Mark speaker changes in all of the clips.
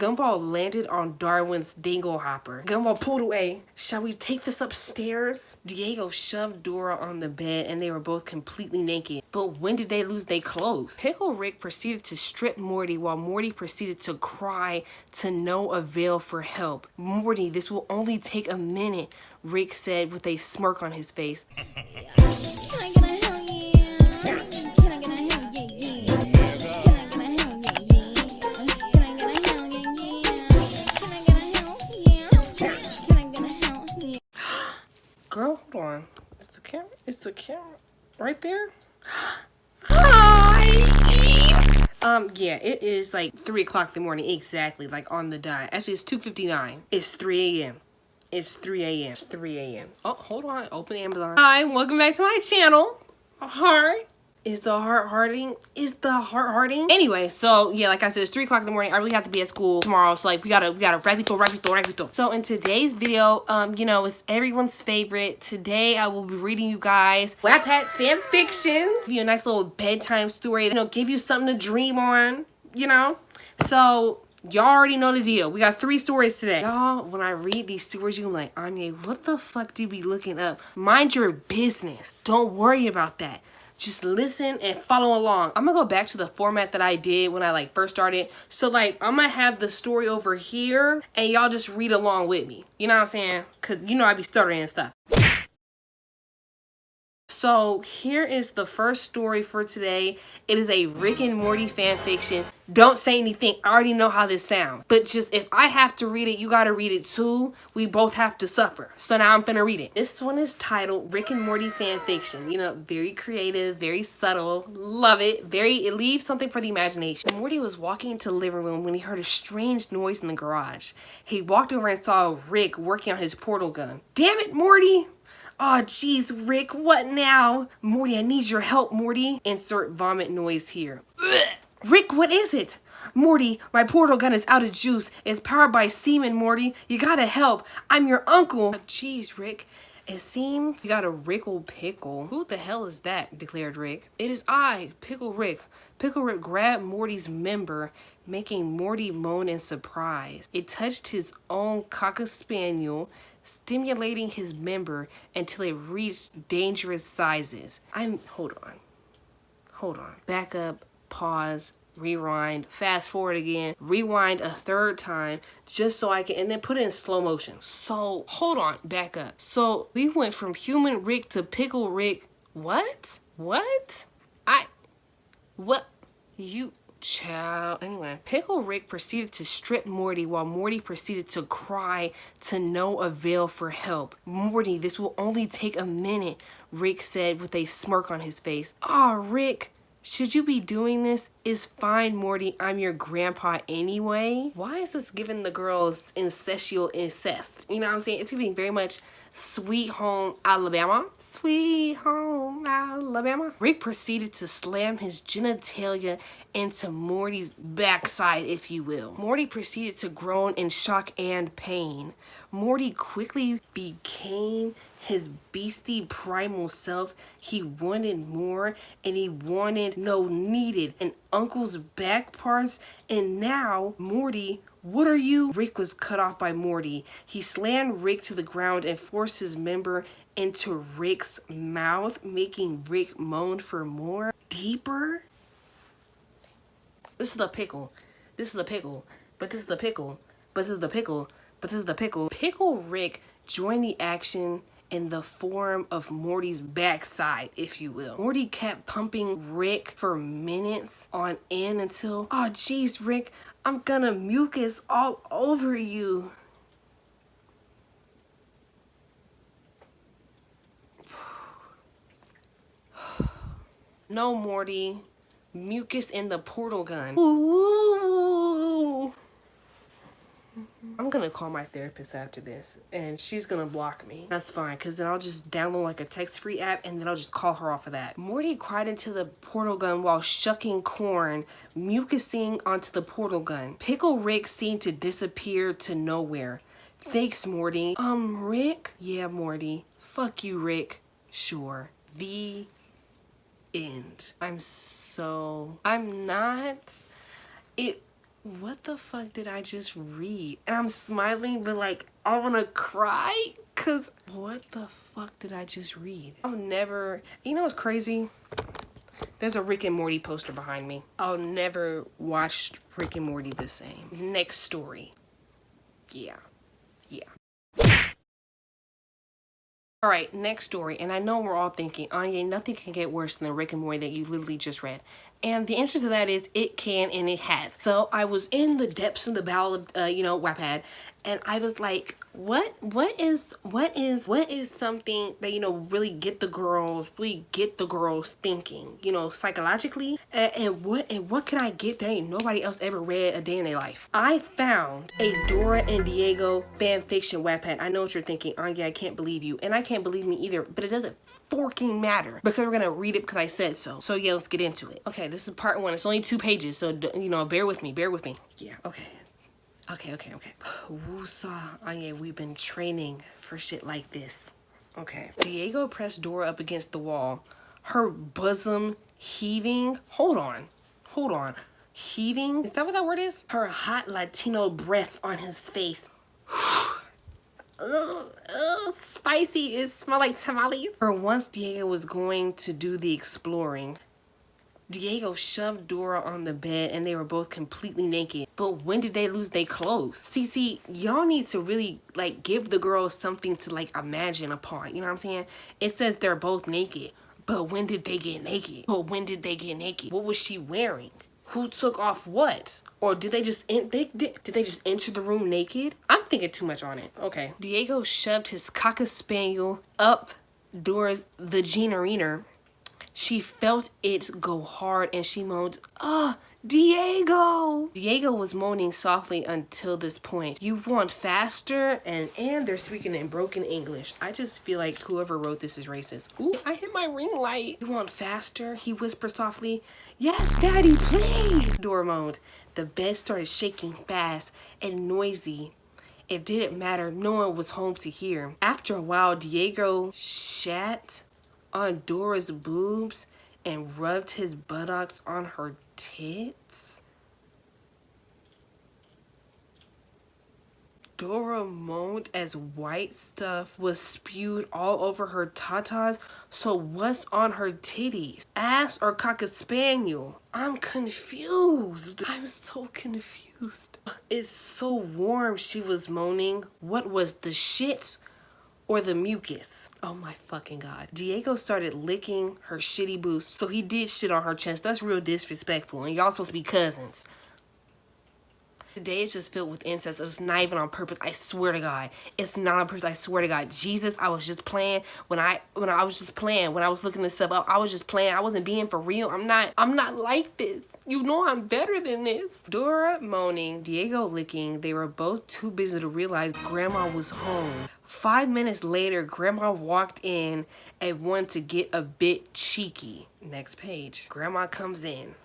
Speaker 1: Gumball landed on Darwin's dingle hopper. Gumball pulled away. Shall we take this upstairs? Diego shoved Dora on the bed and they were both completely naked. But when did they lose their clothes? Pickle Rick proceeded to strip Morty while Morty proceeded to cry to no avail for help. Morty, this will only take a minute, Rick said with a smirk on his face. Girl, hold on. Is the camera? Is the camera right there? Hi. Yeah, it is like 3 o'clock in the morning exactly, like on the dot. Actually, it's 2:59. It's 3 a.m. It's 3 a.m. It's 3 a.m. Oh, hold on. Open Amazon. Hi, welcome back to my channel. Heart. Is the heart hearting? Is the heart hearting? Anyway, so yeah, like I said, it's 3 o'clock in the morning. I really have to be at school tomorrow. So like we gotta rapidito. So in today's video, you know, it's everyone's favorite. Today I will be reading you guys Wattpad fan fiction. Give you a nice little bedtime story, you know, give you something to dream on, you know. So y'all already know the deal. We got 3 stories today. Y'all, when I read these stories, you're like, onye, what the fuck do you be looking up? Mind your business. Don't worry about that. Just listen and follow along. I'm gonna go back to the format that I did when I like first started. So like I'm gonna have the story over here and y'all just read along with me. You know what I'm saying? Cause you know I be stuttering and stuff. So here is the first story for today. It is a Rick and Morty fan fiction. Don't say anything. I already know how this sounds. But just if I have to read it, you gotta read it too. We both have to suffer. So now I'm finna read it. This one is titled Rick and Morty fan fiction. You know, very creative, very subtle. Love it. It leaves something for the imagination. Morty was walking into the living room when he heard a strange noise in the garage. He walked over and saw Rick working on his portal gun. Damn it, Morty! Oh, jeez, Rick, what now? Morty, I need your help, Morty. Insert vomit noise here. Ugh. Rick, what is it? Morty, my portal gun is out of juice. It's powered by semen, Morty. You gotta help. I'm your uncle. Oh, jeez, Rick. It seems you got a Rickle Pickle. Who the hell is that? Declared Rick. It is I, Pickle Rick. Pickle Rick grabbed Morty's member, making Morty moan in surprise. It touched his own Cocker Spaniel, stimulating his member until it reached dangerous sizes. Hold on. Back up, pause, rewind, fast forward again, rewind a 3rd time, just so I can, and then put it in slow motion. So, hold on, back up. So, we went from human Rick to Pickle Rick. What? You... Child. Anyway, Pickle Rick proceeded to strip Morty while Morty proceeded to cry to no avail for help. Morty, this will only take a minute, Rick said with a smirk on his face. Aw, Rick, should you be doing this? It's fine, Morty. I'm your grandpa anyway. Why is this giving the girls incestual incest? You know what I'm saying? It's giving very much Sweet Home Alabama. Sweet Home Alabama. Rick proceeded to slam his genitalia into Morty's backside, if you will. Morty proceeded to groan in shock and pain. Morty quickly became his beastie primal self. He wanted more, and he needed an uncle's back parts, and now Morty, what are you? Rick was cut off by Morty. He slammed Rick to the ground and forced his member into Rick's mouth, making Rick moan for more. Deeper? This is the pickle. This is the pickle. But this is the pickle. But this is the pickle. But this is the pickle. Pickle Rick joined the action in the form of Morty's backside, if you will. Morty kept pumping Rick for minutes on end until, oh jeez, Rick, I'm gonna mucus all over you. No, Morty. Mucus in the portal gun. Ooh. I'm gonna call my therapist after this, and she's gonna block me. That's fine, because then I'll just download like a text-free app, and then I'll just call her off of that. Morty cried into the portal gun while shucking corn, mucusing onto the portal gun. Pickle Rick seemed to disappear to nowhere. Thanks, Morty. Rick? Yeah, Morty. Fuck you, Rick. Sure. The end. I'm not. What the fuck did I just read? And I'm smiling, but like, I wanna cry, cause what the fuck did I just read? I've never, you know what's crazy? There's a Rick and Morty poster behind me. I'll never watch Rick and Morty the same. Next story. Yeah. All right, next story. And I know we're all thinking, Anya, nothing can get worse than the Rick and Morty that you literally just read. And the answer to that is it can and it has. So I was in the depths of the bowel of, Wattpad, and I was like, what is something that, really get the girls thinking, psychologically, and what can I get that ain't nobody else ever read a day in their life? I found a Dora and Diego fan fiction Wattpad. I know what you're thinking, Anya, I can't believe you, and I can't believe me either, but it doesn't forking matter because we're gonna read it because I said so. So yeah, let's get into it. Okay, this is part 1. It's only 2 pages, so bear with me. Yeah, okay. Woosah, Anya, we've been training for shit like this. Okay. Diego pressed Dora up against the wall, her bosom heaving. Hold on. Heaving? Is that what that word is? Her hot Latino breath on his face. Spicy. It smelled like tamales. For once, Diego was going to do the exploring. Diego shoved Dora on the bed and they were both completely naked. But when did they lose their clothes? See, y'all need to really, give the girls something to, imagine upon. You know what I'm saying? It says they're both naked. But when did they get naked? What was she wearing? Who took off what? Or did they just did they just enter the room naked? I'm thinking too much on it. Okay. Diego shoved his cocker spaniel up Dora's vagina. She felt it go hard and she moaned, Diego! Diego was moaning softly until this point. You want faster? And they're speaking in broken English. I just feel like whoever wrote this is racist. Ooh, I hit my ring light. You want faster? He whispered softly. Yes, Daddy, please! Dora moaned. The bed started shaking fast and noisy. It didn't matter. No one was home to hear. After a while, Diego shat on Dora's boobs and rubbed his buttocks on her tits. Dora moaned as white stuff was spewed all over her tatas. So what's on her titties? Ass or cocker spaniel? I'm confused. I'm so confused. It's so warm, she was moaning. What was the shit? Or the mucus. Oh my fucking God. Diego started licking her shitty boobs, so he did shit on her chest. That's real disrespectful, and y'all supposed to be cousins. Today is just filled with incest. It's not even on purpose. I swear to God. It's not on purpose. I swear to God. Jesus, I was just playing. When I was looking this stuff up, I was just playing. I wasn't being for real. I'm not like this. You know I'm better than this. Dora moaning, Diego licking. They were both too busy to realize Grandma was home. 5 minutes later, Grandma walked in and wanted to get a bit cheeky. Next page. Grandma comes in.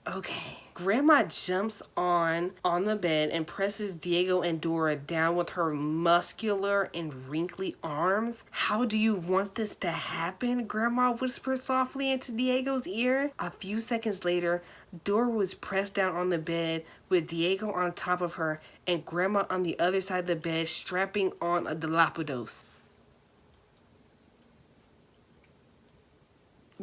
Speaker 1: Okay. Grandma jumps on the bed and presses Diego and Dora down with her muscular and wrinkly arms. How do you want this to happen? Grandma whispered softly into Diego's ear. A few seconds later, Dora was pressed down on the bed with Diego on top of her and Grandma on the other side of the bed strapping on a dilapidus.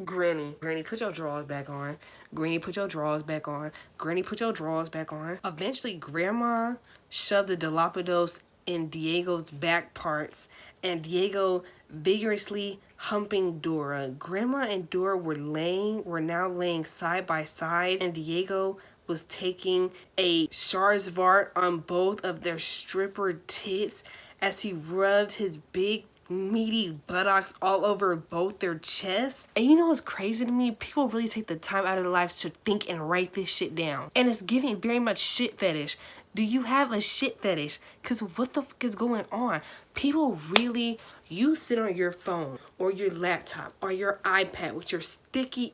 Speaker 1: Granny, put your drawers back on. Granny, put your drawers back on. Granny, put your drawers back on. Eventually, Grandma shoved the dilapidus in Diego's back parts, and Diego vigorously humping Dora. Grandma and Dora were now laying side by side, and Diego was taking a Charizard on both of their stripper tits as he rubbed his big meaty buttocks all over both their chests. And you know what's crazy to me? People really take the time out of their lives to think and write this shit down. And it's giving very much shit fetish. Do you have a shit fetish? Because what the fuck is going on? People really, you sit on your phone or your laptop or your iPad with your sticky,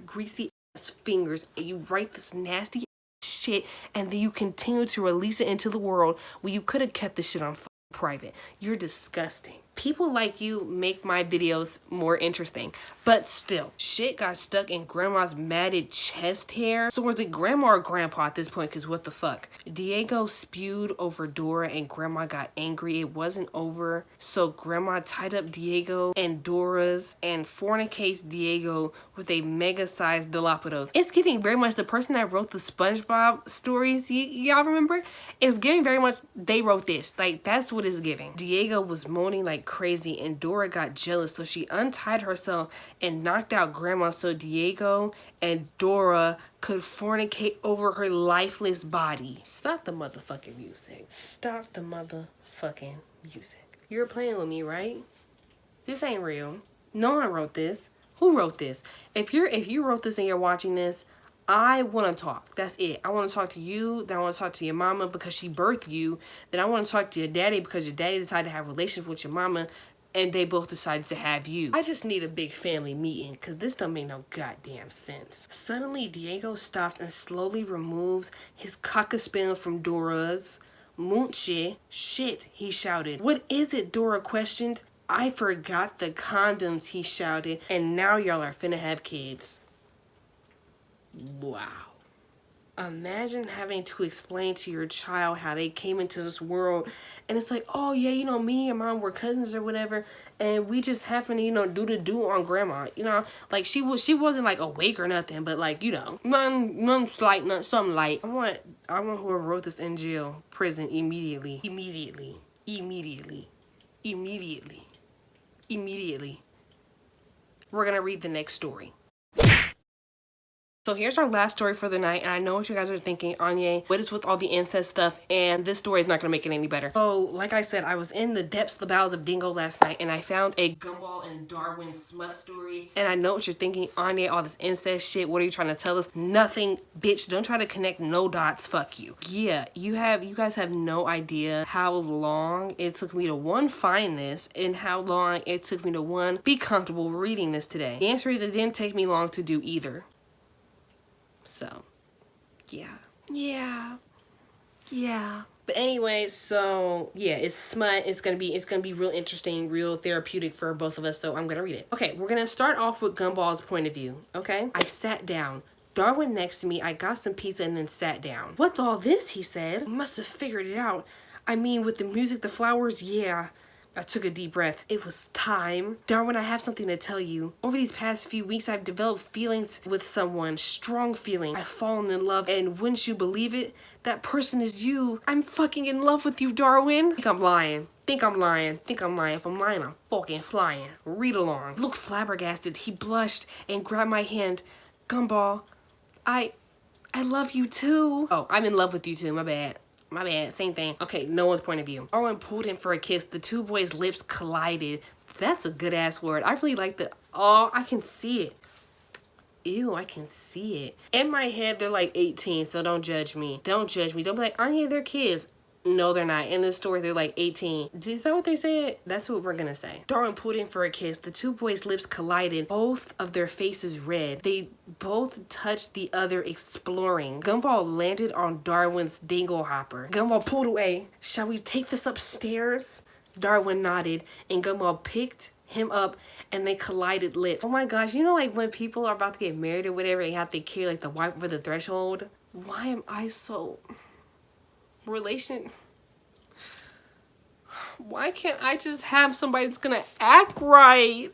Speaker 1: greasy ass fingers and you write this nasty shit and then you continue to release it into the world when you could have kept this shit on private. You're disgusting. People like you make my videos more interesting. But still, shit got stuck in grandma's matted chest hair. So was it grandma or grandpa at this point? Because what the fuck? Diego spewed over Dora and grandma got angry. It wasn't over. So grandma tied up Diego and Dora's and fornicates Diego with a mega-sized Dilophodos. It's giving very much the person that wrote the SpongeBob stories, y'all remember? It's giving very much they wrote this. Like, that's what it's giving. Diego was moaning like crazy and Dora got jealous, so she untied herself and knocked out grandma so Diego and Dora could fornicate over her lifeless body. Stop the motherfucking music. Stop the motherfucking music. You're playing with me, right? This ain't real. No one wrote this. Who wrote this? If you wrote this and you're watching this, I want to talk. That's it. I want to talk to you. Then I want to talk to your mama because she birthed you. Then I want to talk to your daddy because your daddy decided to have a relationship with your mama and they both decided to have you. I just need a big family meeting because this don't make no goddamn sense. Suddenly, Diego stops and slowly removes his cockaspin from Dora's. Munche. Shit, he shouted. What is it? Dora questioned. I forgot the condoms, he shouted. And now y'all are finna have kids. Wow. Imagine having to explain to your child how they came into this world and it's like, oh yeah, you know, me and mom were cousins or whatever and we just happened to, you know, do the do on grandma, you know, like she wasn't like awake or nothing, but like, you know, none slight, something light. I want whoever wrote this in jail, prison immediately. We're gonna read the next story. So here's our last story for the night, and I know what you guys are thinking, Onye, what is with all the incest stuff, and this story is not going to make it any better. So, like I said, I was in the depths, the bowels of Dingo last night, and I found a Gumball and Darwin smut story, and I know what you're thinking, Onye, all this incest shit, what are you trying to tell us? Nothing, bitch, don't try to connect no dots, fuck you. Yeah, you guys have no idea how long it took me to, one, find this, and how long it took me to, one, be comfortable reading this today. The answer is it didn't take me long to do either. So, yeah. But anyway, so yeah, it's smut. It's gonna be real interesting, real therapeutic for both of us. So I'm gonna read it. Okay, we're gonna start off with Gumball's point of view. Okay, I sat down. Darwin next to me. I got some pizza and then sat down. What's all this? He said. Must have figured it out. I mean, with the music, the flowers, yeah. I took a deep breath. It was time. Darwin, I have something to tell you. Over these past few weeks, I've developed feelings with someone. Strong feelings. I've fallen in love, and wouldn't you believe it? That person is you. I'm fucking in love with you, Darwin. Think I'm lying. Think I'm lying. If I'm lying, I'm fucking flying. Read along. Looked flabbergasted. He blushed and grabbed my hand. Gumball, I love you too. Oh, I'm in love with you too. My bad. Same thing. Okay, no one's point of view. Darwin pulled him for a kiss. The two boys' lips collided. That's a good ass word. I really like the, oh, I can see it. Ew, I can see it. In my head, they're like 18, so don't judge me. Don't judge me. Don't be like, Anya, they're kids. No, they're not. In this story, they're like 18. Is that what they said? That's what we're gonna say. Darwin pulled in for a kiss. The two boys' lips collided, both of their faces red. They both touched the other, exploring. Gumball landed on Darwin's dingle hopper. Gumball pulled away. Shall we take this upstairs? Darwin nodded, and Gumball picked him up, and they collided lips. Oh my gosh, you know, like when people are about to get married or whatever, they have to carry like the wife over the threshold? Why am I so... Why can't I just have somebody that's gonna act right?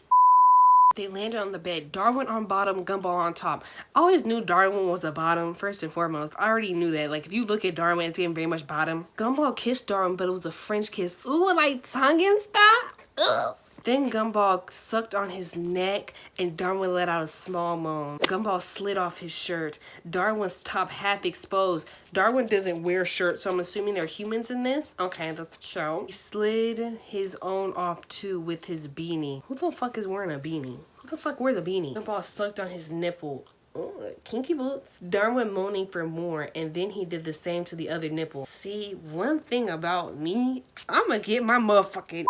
Speaker 1: They landed on the bed. Darwin on bottom, Gumball on top. I always knew Darwin was the bottom, first and foremost. I already knew that. Like, if you look at Darwin, it's getting very much bottom. Gumball kissed Darwin, but it was a French kiss. Ooh, like tongue and stuff? Ugh. Then Gumball sucked on his neck and Darwin let out a small moan. Gumball slid off his shirt. Darwin's top half exposed. Darwin doesn't wear shirts, so I'm assuming they're humans in this. Okay, that's a show. He slid his own off too with his beanie. Who the fuck is wearing a beanie? Who the fuck wears a beanie? Gumball sucked on his nipple. Ooh, kinky boots. Darwin moaning for more, and then he did the same to the other nipple. See, one thing about me, I'ma get my motherfucking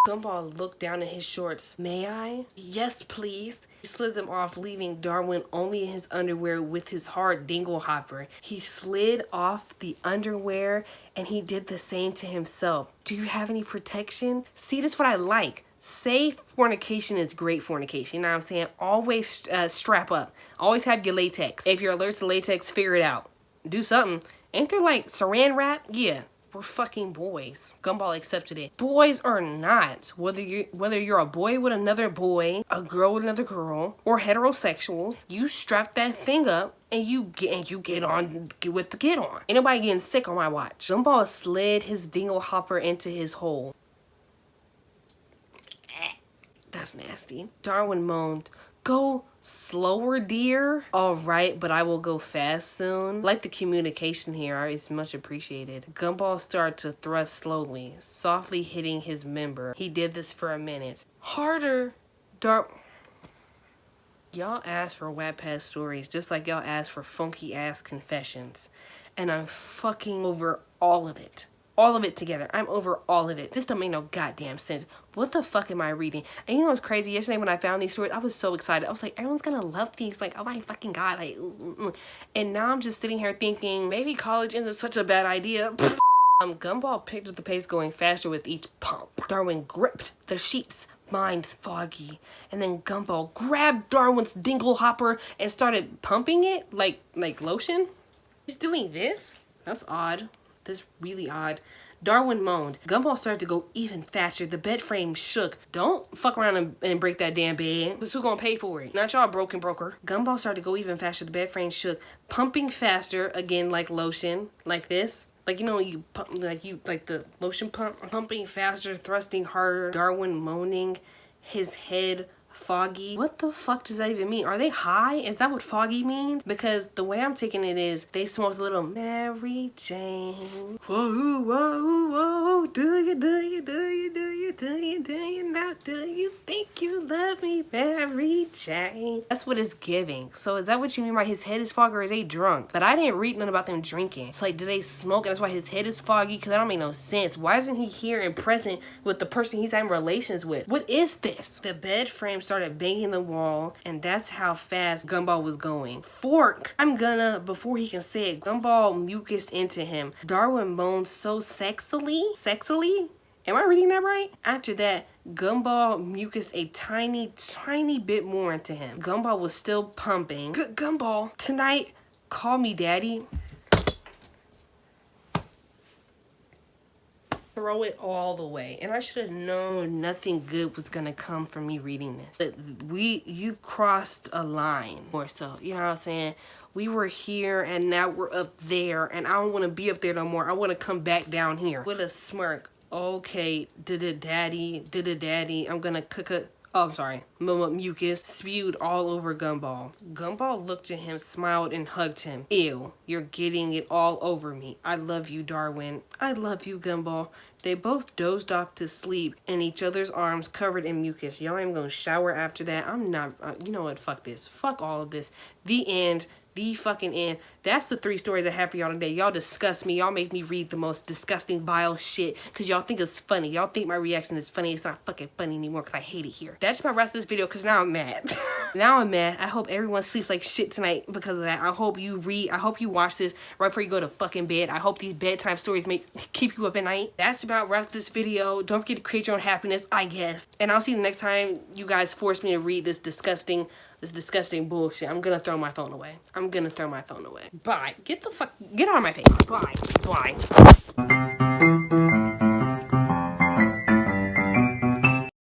Speaker 1: Gumball looked down at his shorts. May I? Yes, please. He slid them off, leaving Darwin only in his underwear with his hard dingle hopper. He slid off the underwear and he did the same to himself. Do you have any protection? See, that's what I like. Safe fornication is great fornication. You know what I'm saying? Always strap up. Always have your latex. If you're allergic to latex, figure it out. Do something. Ain't there like saran wrap? Yeah. We're fucking boys. Gumball accepted it. Boys or not, whether you're a boy with another boy, a girl with another girl, or heterosexuals, you strap that thing up and you get on with the get on. Ain't nobody getting sick on my watch. Gumball slid his dingle hopper into his hole. That's nasty. Darwin moaned. Go slower, dear. All right, but I will go fast soon. Like the communication here is much appreciated. Gumball started to thrust slowly, softly hitting his member. He did this for a minute. Harder, Y'all asked for Wattpad stories just like y'all asked for funky ass confessions. And I'm fucking over all of it. All of it together. I'm over all of it. This don't make no goddamn sense. What the fuck am I reading? And you know what's crazy? Yesterday when I found these stories, I was so excited. I was like, everyone's gonna love these. Like, oh my fucking god. Like, And now I'm just sitting here thinking, maybe college isn't such a bad idea. Gumball picked up the pace, going faster with each pump. Darwin gripped the sheep's mind foggy, and then Gumball grabbed Darwin's dingle hopper and started pumping it like lotion. He's doing this? That's odd. That's really odd. Darwin moaned. Gumball started to go even faster. The bed frame shook. Don't fuck around and break that damn bed. Cause who gonna pay for it? Not y'all broken broker. Gumball started to go even faster. The bed frame shook. Pumping faster, again like lotion. Like this. Like, you know, you pump, like the lotion pump. Pumping faster, thrusting harder. Darwin moaning. His head foggy. What the fuck does that even mean? Are they high? Is that what foggy means? Because the way I'm taking it is they smoked a little Mary Jane. Whoa, whoa, whoa. Do you now? Do you think you love me, Mary Jane? That's what it's giving. So is that what you mean by his head is foggy, or are they drunk? But I didn't read nothing about them drinking. It's like, do they smoke and that's why his head is foggy? Because that don't make no sense. Why isn't he here and present with the person he's having relations with? What is this? The bed frame started banging the wall, and that's how fast Gumball was going. Fork! Before he can say it, Gumball mucused into him. Darwin moaned so sexily? Am I reading that right? After that, Gumball mucused a tiny bit more into him. Gumball was still pumping. Gumball, tonight, call me daddy. Throw it all the way. And I should have known nothing good was gonna come from me reading this. That you've crossed a line, or so, you know what I'm saying? We were here and now we're up there, and I don't want to be up there no more. I want to come back down here. With a smirk. Okay, daddy, I'm gonna cook a... Oh, I'm sorry. Mucus spewed all over Gumball. Gumball looked at him, smiled, and hugged him. Ew, you're getting it all over me. I love you, Darwin. I love you, Gumball. They both dozed off to sleep in each other's arms covered in mucus. Y'all ain't gonna shower after that. I'm not... you know what? Fuck this. Fuck all of this. The end. The fucking end. That's the 3 stories I have for y'all today. Y'all disgust me. Y'all make me read the most disgusting, vile shit because y'all think it's funny. Y'all think my reaction is funny. It's not fucking funny anymore because I hate it here. That's my rest of this video because now I'm mad. Now I'm mad. I hope everyone sleeps like shit tonight because of that. I hope you read. I hope you watch this right before you go to fucking bed. I hope these bedtime stories keep you up at night. That's about rest of this video. Don't forget to create your own happiness, I guess. And I'll see you the next time you guys force me to read this disgusting bullshit. I'm gonna throw my phone away. Bye. Get out of my face. Bye.